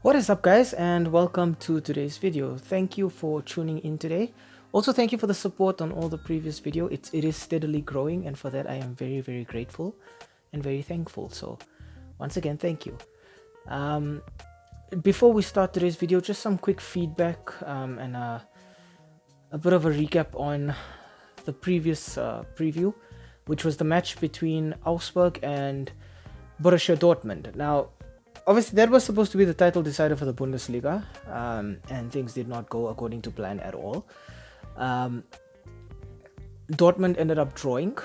What is up, guys, and welcome to today's video. Thank you for tuning in today. Also, thank you for the support on all the previous video. It is steadily growing, and for that I am very grateful and very thankful. So once again, thank you. Before we start today's video, just some quick feedback and a bit of a recap on the previous preview, which was the match between Augsburg and Borussia Dortmund. Now, obviously, that was supposed to be the title decider for the Bundesliga, and things did not go according to plan at all. Dortmund ended up drawing,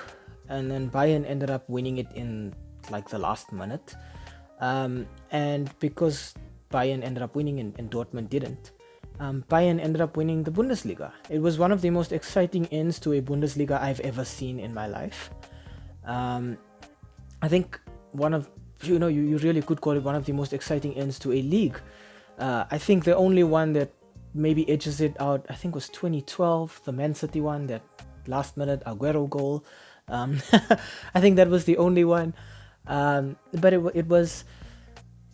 and then Bayern ended up winning it in like the last minute. And because Bayern ended up winning and Dortmund didn't, Bayern ended up winning the Bundesliga. It was one of the most exciting ends to a Bundesliga I've ever seen in my life. I think one of you really could call it one of the most exciting ends to a league. I think the only one that maybe edges it out, I think, was 2012, the Man City one, that last minute Aguero goal. I think that was the only one. But it was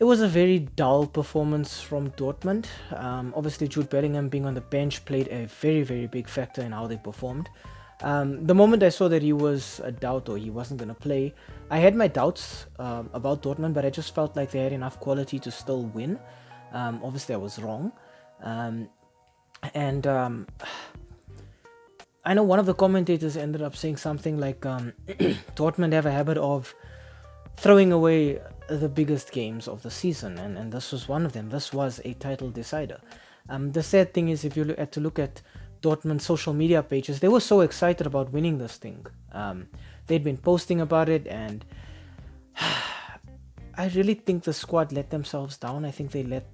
a very dull performance from Dortmund. Obviously, Jude Bellingham being on the bench played a very big factor in how they performed. The moment I saw that he was a doubt or he wasn't going to play, I had my doubts about Dortmund, but I just felt like they had enough quality to still win. Obviously, I was wrong. I know one of the commentators ended up saying something like Dortmund have a habit of throwing away the biggest games of the season, and this was one of them. This was a title decider. The sad thing is, if you had to look at Dortmund social media pages, they were so excited about winning this thing. They'd been posting about it, and I really think the squad let themselves down. I think they let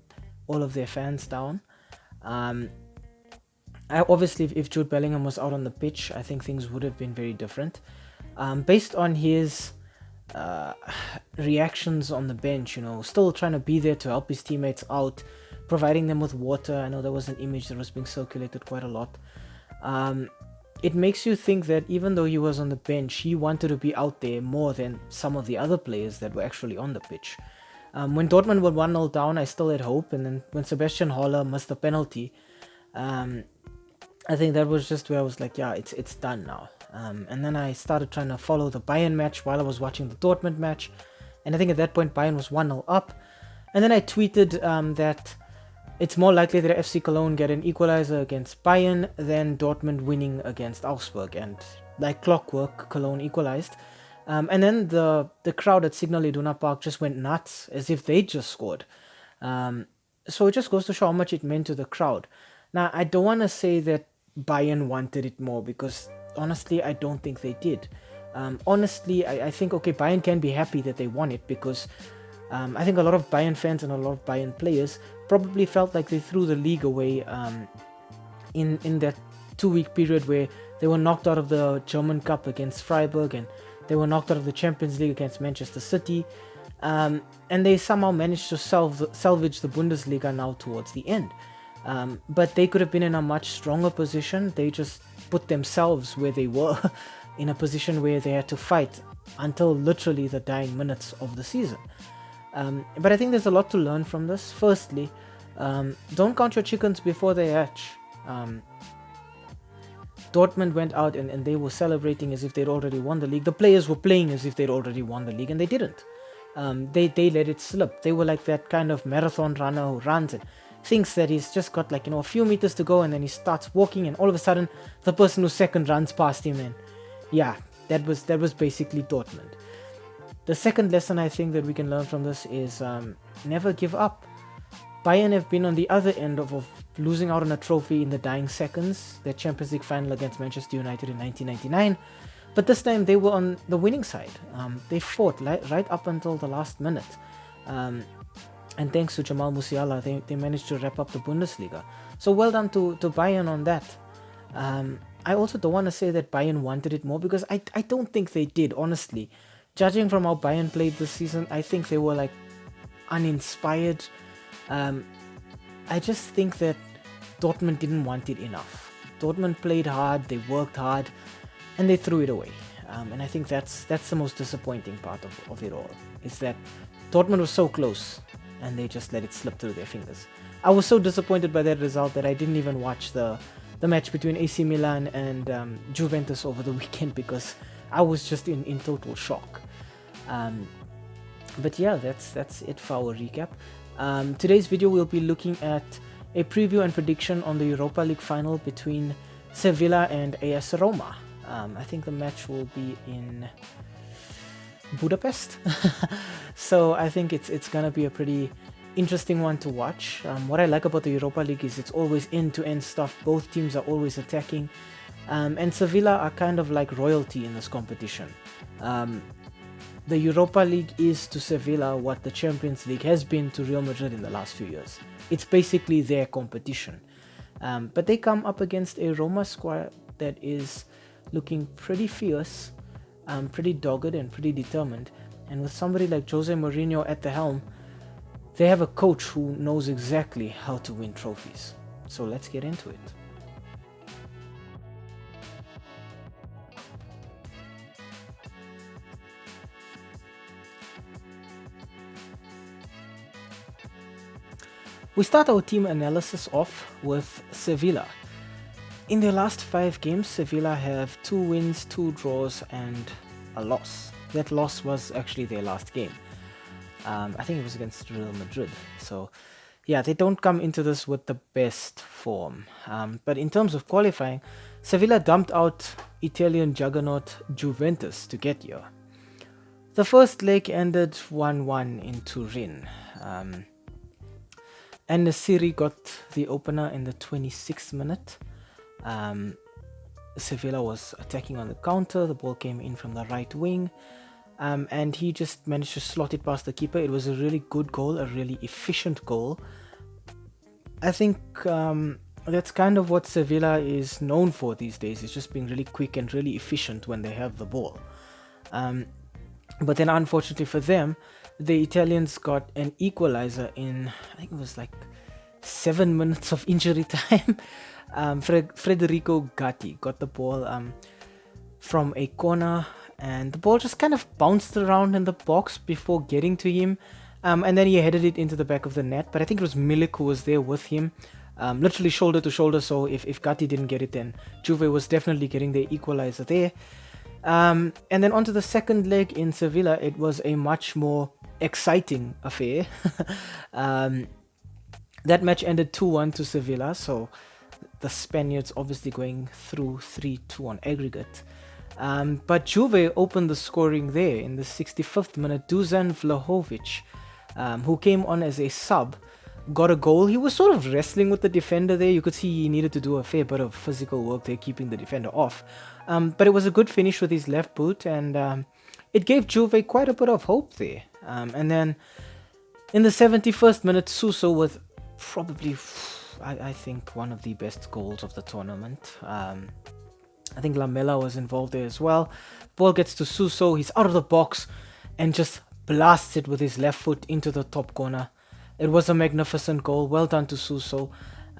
all of their fans down. Obviously, if Jude Bellingham was out on the pitch, I think things would have been very different. Based on his reactions on the bench, still trying to be there to help his teammates out, providing them with water. I know there was an image that was being circulated quite a lot. It makes you think that even though he was on the bench, he wanted to be out there more than some of the other players that were actually on the pitch. When Dortmund were 1-0 down, I still had hope, and then when Sebastian Haller missed the penalty, I think that was just where I was like, yeah, it's done now. And then I started trying to follow the Bayern match while I was watching the Dortmund match, and I think at that point Bayern was 1-0 up, and then I tweeted that it's more likely that FC Cologne get an equalizer against Bayern than Dortmund winning against Augsburg, and like clockwork, Cologne equalized. And then the crowd at Signal Iduna Park just went nuts, as if they just scored. So it just goes to show how much it meant to the crowd. Now, I don't want to say that Bayern wanted it more, because honestly, I don't think they did. Honestly, I think, okay, Bayern can be happy that they won it, because I think a lot of Bayern fans and a lot of Bayern players probably felt like they threw the league away in that 2-week period where they were knocked out of the German Cup against Freiburg, and they were knocked out of the Champions League against Manchester City, and they somehow managed to salvage the Bundesliga now towards the end. But they could have been in a much stronger position. They just put themselves where they were in a position where they had to fight until literally the dying minutes of the season. But I think there's a lot to learn from this. Firstly, don't count your chickens before they hatch. Dortmund went out and they were celebrating as if they'd already won the league. The players were playing as if they'd already won the league, and they didn't. They let it slip. They were like that kind of marathon runner who runs and thinks that he's just got a few meters to go, and then he starts walking, and all of a sudden the person who's second runs past him, and yeah, that was basically Dortmund. The second lesson I think that we can learn from this is never give up. Bayern have been on the other end of losing out on a trophy in the dying seconds, their Champions League final against Manchester United in 1999, but this time they were on the winning side. They fought right up until the last minute. And thanks to Jamal Musiala, they managed to wrap up the Bundesliga. So well done to Bayern on that. I also don't want to say that Bayern wanted it more, because I don't think they did, honestly. Judging from how Bayern played this season, I think they were uninspired. I just think that Dortmund didn't want it enough. Dortmund played hard, they worked hard, and they threw it away. And I think that's the most disappointing part of it all, is that Dortmund was so close, and they just let it slip through their fingers. I was so disappointed by that result that I didn't even watch the match between AC Milan and Juventus over the weekend because I was just in total shock. But yeah, that's it for our recap. Today's video we'll be looking at a preview and prediction on the Europa League Final between Sevilla and AS Roma. I think the match will be in Budapest. So I think it's gonna be a pretty interesting one to watch. What I like about the Europa League is it's always end-to-end stuff. Both teams are always attacking, and Sevilla are kind of like royalty in this competition. The Europa League is to Sevilla what the Champions League has been to Real Madrid in the last few years. It's basically their competition. But they come up against a Roma squad that is looking pretty fierce, pretty dogged and pretty determined. And with somebody like Jose Mourinho at the helm, they have a coach who knows exactly how to win trophies. So let's get into it. We start our team analysis off with Sevilla. In their last 5 games, Sevilla have 2 wins, 2 draws and a loss. That loss was actually their last game. I think it was against Real Madrid. So yeah, they don't come into this with the best form. But in terms of qualifying, Sevilla dumped out Italian juggernaut Juventus to get here. The first leg ended 1-1 in Turin. And Nasiri got the opener in the 26th minute. Sevilla was attacking on the counter. The ball came in from the right wing. And he just managed to slot it past the keeper. It was a really good goal, a really efficient goal. I think that's kind of what Sevilla is known for these days. It's just being really quick and really efficient when they have the ball. But then unfortunately for them, the Italians got an equalizer in, I think it was like 7 minutes of injury time. Federico Gatti got the ball from a corner, and the ball just kind of bounced around in the box before getting to him, and then he headed it into the back of the net. But I think it was Milik who was there with him, literally shoulder to shoulder. So if Gatti didn't get it, then Juve was definitely getting the equalizer there. And then onto the second leg in Sevilla, it was a much more exciting affair. That match ended 2-1 to Sevilla, so the Spaniards obviously going through 3-2 on aggregate. But Juve opened the scoring there in the 65th minute. Dusan Vlahovic, who came on as a sub, got a goal. He was sort of wrestling with the defender there. You could see he needed to do a fair bit of physical work there, keeping the defender off. But it was a good finish with his left boot, and it gave Juve quite a bit of hope there. And then in the 71st minute, Suso with probably, I think, one of the best goals of the tournament. I think Lamela was involved there as well. Ball gets to Suso, he's out of the box and just blasts it with his left foot into the top corner. It was a magnificent goal, well done to Suso.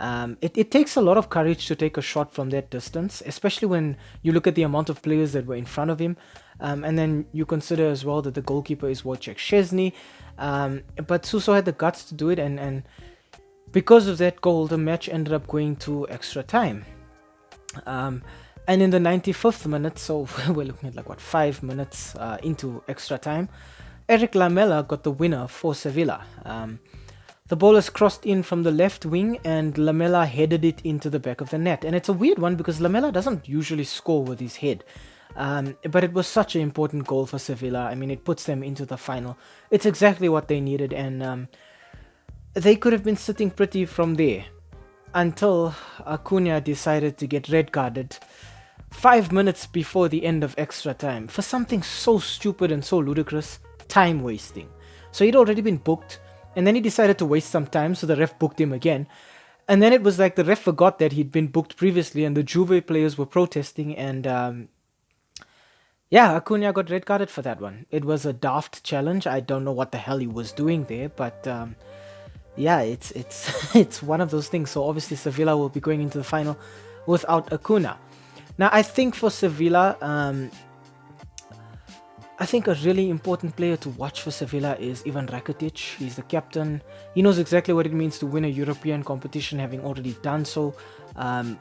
It takes a lot of courage to take a shot from that distance, especially when you look at the amount of players that were in front of him. And then you consider as well that the goalkeeper is Wojciech Szczesny. But Suso had the guts to do it, and because of that goal, the match ended up going to extra time. And in the 95th minute, so we're looking at like what, 5 minutes into extra time, Eric Lamela got the winner for Sevilla. The ball is crossed in from the left wing, and Lamela headed it into the back of the net. And it's a weird one because Lamela doesn't usually score with his head. But it was such an important goal for Sevilla. I mean, it puts them into the final. It's exactly what they needed, and they could have been sitting pretty from there until Acuna decided to get red carded 5 minutes before the end of extra time for something so stupid and so ludicrous, time wasting. So he'd already been booked, and then he decided to waste some time, so the ref booked him again. And then it was like the ref forgot that he'd been booked previously, and the Juve players were protesting, and yeah, Acuna got red carded for that one. It was a daft challenge. I don't know what the hell he was doing there, but yeah, it's it's one of those things. So obviously Sevilla will be going into the final without Acuna. Now I think for Sevilla, I think a really important player to watch for Sevilla is Ivan Rakitic. He's the captain. He knows exactly what it means to win a European competition, having already done so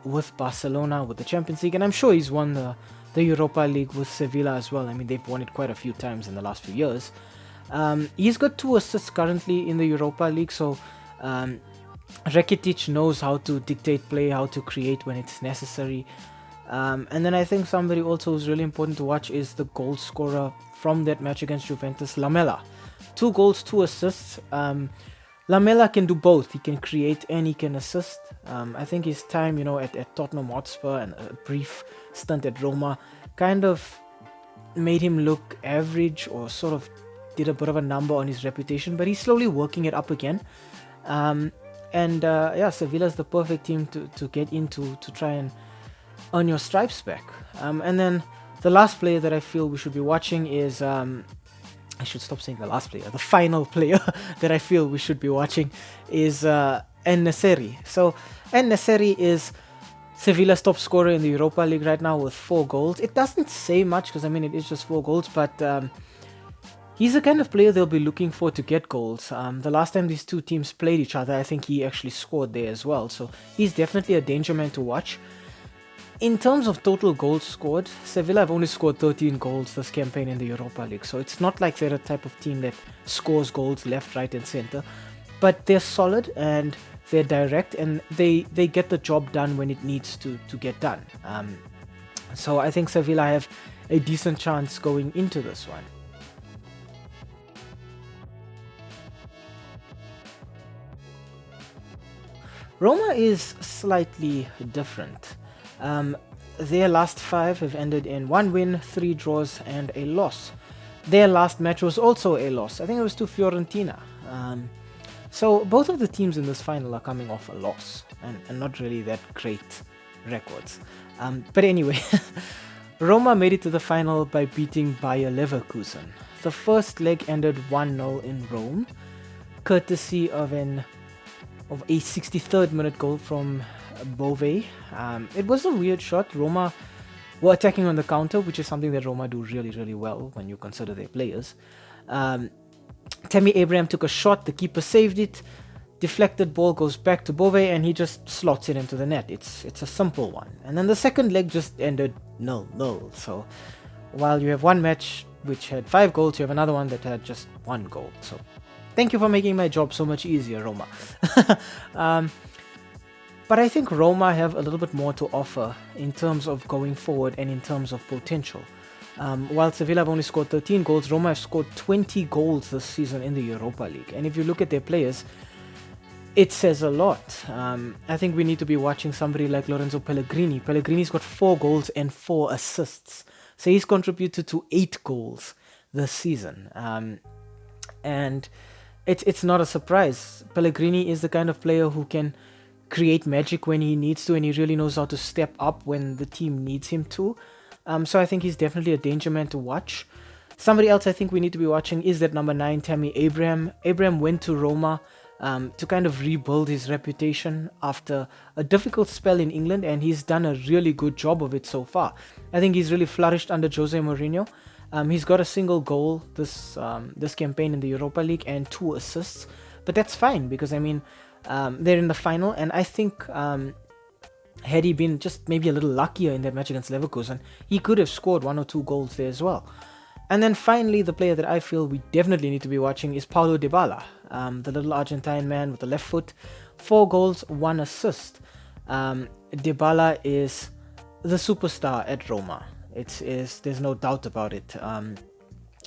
with Barcelona, with the Champions League, and I'm sure he's won the Europa League with Sevilla as well. I mean, they've won it quite a few times in the last few years. He's got 2 assists currently in the Europa League, so Rakitic knows how to dictate play, how to create when it's necessary. And then I think somebody also who's really important to watch is the goal scorer from that match against Juventus, Lamela. 2 goals, 2 assists. Lamela can do both. He can create and he can assist. I think his time, at Tottenham Hotspur and a brief stint at Roma kind of made him look average, or sort of did a bit of a number on his reputation, but he's slowly working it up again. Sevilla's the perfect team to get into to try and earn your stripes back. And then the last player that I feel we should be watching is I should stop saying the last player. The final player that I feel we should be watching is En-Nesyri. So En-Nesyri is Sevilla's top scorer in the Europa League right now with 4 goals. It doesn't say much because, I mean, it is just 4 goals, but he's the kind of player they'll be looking for to get goals. The last time these 2 teams played each other, I think he actually scored there as well. So he's definitely a danger man to watch. In terms of total goals scored, Sevilla have only scored 13 goals this campaign in the Europa League, so it's not like they're a type of team that scores goals left, right and center, but they're solid and they're direct, and they get the job done when it needs to get done. So I think Sevilla have a decent chance going into this one. Roma is slightly different. Their last 5 have ended in 1 win, 3 draws and a loss. Their last match was also a loss. I think it was to Fiorentina. So both of the teams in this final are coming off a loss and not really that great records. But anyway, Roma made it to the final by beating Bayer Leverkusen. The first leg ended 1-0 in Rome, courtesy of a 63rd minute goal from Bove. It was a weird shot. Roma were attacking on the counter, which is something that Roma do really, really well when you consider their players. Tammy Abraham took a shot, the keeper saved it, deflected ball goes back to Bove and he just slots it into the net. It's a simple one. And then the second leg just ended 0-0. So while you have one match which had 5 goals, you have another one that had just 1 goal. So thank you for making my job so much easier, Roma. But I think Roma have a little bit more to offer in terms of going forward and in terms of potential. While Sevilla have only scored 13 goals, Roma have scored 20 goals this season in the Europa League. And if you look at their players, it says a lot. I think we need to be watching somebody like Lorenzo Pellegrini. Pellegrini's got 4 goals and 4 assists. So he's contributed to 8 goals this season. And it's not a surprise. Pellegrini is the kind of player who can create magic when he needs to, and he really knows how to step up when the team needs him to. So I think he's definitely a danger man to watch. Somebody else I think we need to be watching is that number 9, Tammy Abraham. Abraham went to Roma to kind of rebuild his reputation after a difficult spell in England, and he's done a really good job of it so far. I think he's really flourished under Jose Mourinho. He's got a single goal this campaign in the Europa League and 2 assists, but that's fine because, I mean, they're in the final, and I think had he been just maybe a little luckier in that match against Leverkusen, he could have scored 1 or 2 goals there as well. And then finally, the player that I feel we definitely need to be watching is Paulo Dybala, the little Argentine man with the left foot. 4 goals, 1 assist. Dybala is the superstar at Roma. There's no doubt about it.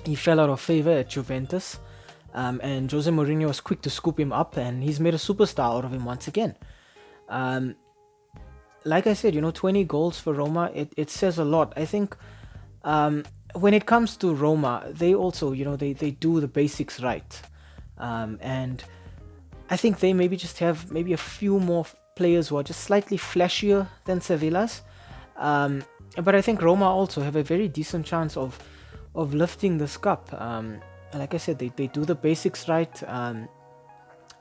He fell out of favor at Juventus, and Jose Mourinho was quick to scoop him up, and he's made a superstar out of him once again. Like I said, 20 goals for Roma, it says a lot. I think when it comes to Roma, they also, they do the basics right. And I think they maybe just have maybe a few more players who are just slightly flashier than Sevilla's. But I think Roma also have a very decent chance of lifting this cup. Like I said, they do the basics right,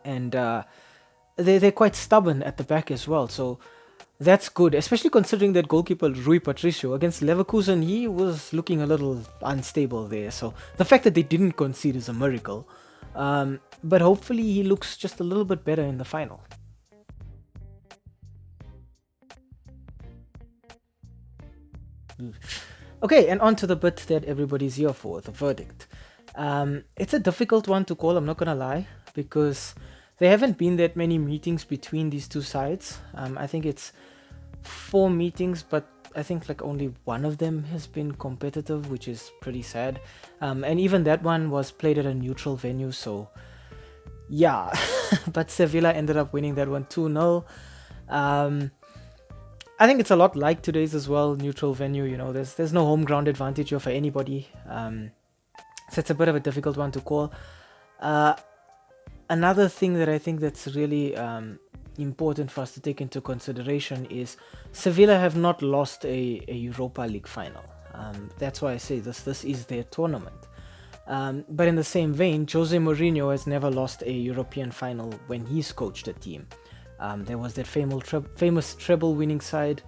and they're quite stubborn at the back as well. So That's good, especially considering that goalkeeper Rui Patricio against Leverkusen, he was looking a little unstable there. So the fact that they didn't concede is a miracle. But hopefully he looks just a little bit better in the final. Okay, and on to the bit that everybody's here for, the verdict. It's a difficult one to call, I'm not gonna lie, because there haven't been that many meetings between these two sides. I think it's 4 meetings, but I think like only one of them has been competitive, which is pretty sad. And even that one was played at a neutral venue, so yeah. But Sevilla ended up winning that one 2-0. I think it's a lot like today's as well, neutral venue, you know, there's no home ground advantage here for anybody. So it's a bit of a difficult one to call. Another thing that I think that's really important for us to take into consideration is Sevilla have not lost a Europa League final. That's why I say this is their tournament. But in the same vein, Jose Mourinho has never lost a European final when he's coached a team. There was that famous treble winning side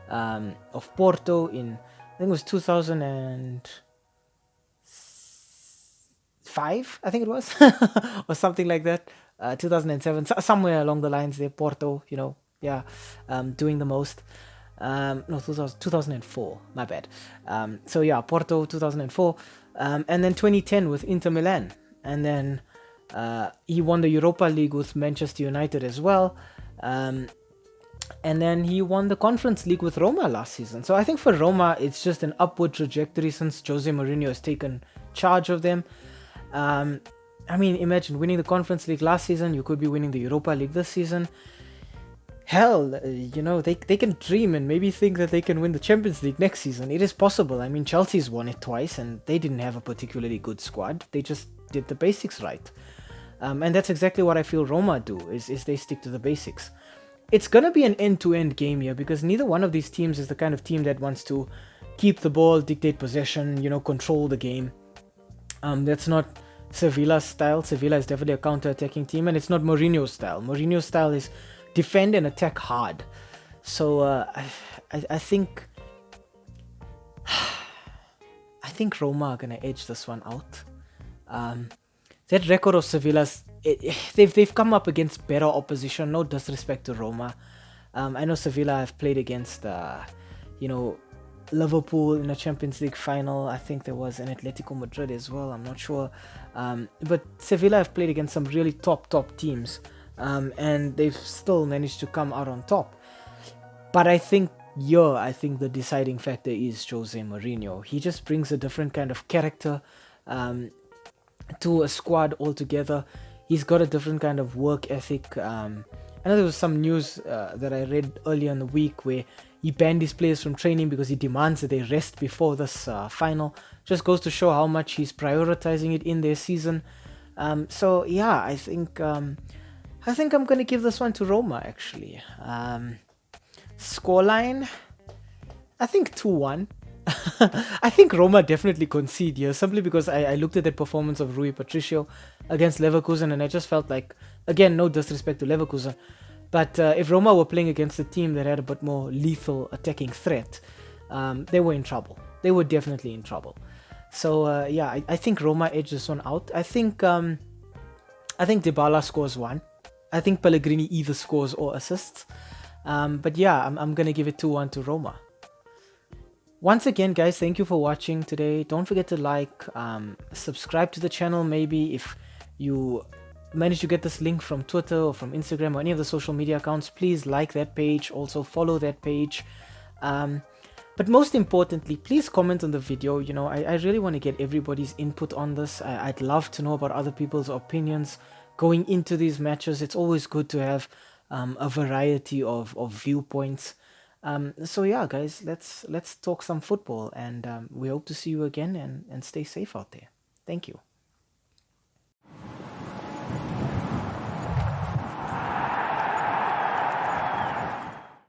of Porto in, I think it was 2005, I think it was, or something like that. 2007, somewhere along the lines there, Porto, you know, yeah, doing the most. No, 2004, my bad. So yeah, Porto 2004, and then 2010 with Inter Milan, and then he won the Europa League with Manchester United as well. And then he won the Conference League with Roma last season. So I think for Roma, it's just an upward trajectory since Jose Mourinho has taken charge of them. I mean, imagine winning the Conference League last season. You could be winning the Europa League this season. Hell, you know, they can dream and maybe think that they can win the Champions League next season. It is possible. I mean, Chelsea's won it twice and they didn't have a particularly good squad. They just did the basics right. And that's exactly what I feel Roma do, is they stick to the basics. It's going to be an end-to-end game here because neither one of these teams is the kind of team that wants to keep the ball, dictate possession, you know, control the game. That's not Sevilla's style. Sevilla is definitely a counter-attacking team, and it's not Mourinho's style. Mourinho's style is defend and attack hard. So I think Roma are going to edge this one out. That record of Sevilla's, they've come up against better opposition. No disrespect to Roma. I know Sevilla have played against, you know, Liverpool in a Champions League final. I think there was an Atletico Madrid as well. I'm not sure. But Sevilla have played against some really top teams. And they've still managed to come out on top. But I think the deciding factor is Jose Mourinho. He just brings a different kind of character to a squad altogether. He's got a different kind of work ethic. I know there was some news that I read earlier in the week where he banned his players from training because he demands that they rest before this final. Just goes to show how much he's prioritizing it in their season. So yeah, I think I'm gonna give this one to Roma actually. Scoreline, I think 2-1. I think Roma definitely concede here simply because I looked at the performance of Rui Patricio against Leverkusen and I just felt like, again, no disrespect to Leverkusen, but if Roma were playing against a team that had a bit more lethal attacking threat, they were in trouble. They were definitely in trouble. So yeah, I think Roma edged this one out. I think Dybala scores 1. I think Pellegrini either scores or assists. But yeah, I'm gonna give it 2-1 to Roma. Once again, guys, thank you for watching today. Don't forget to like, subscribe to the channel maybe if you manage to get this link from Twitter or from Instagram or any of the social media accounts. Please like that page, also follow that page. But most importantly, please comment on the video. You know, I really want to get everybody's input on this. I'd love to know about other people's opinions going into these matches. It's always good to have a variety of viewpoints. So yeah, guys, let's talk some football, and we hope to see you again, and stay safe out there. Thank you.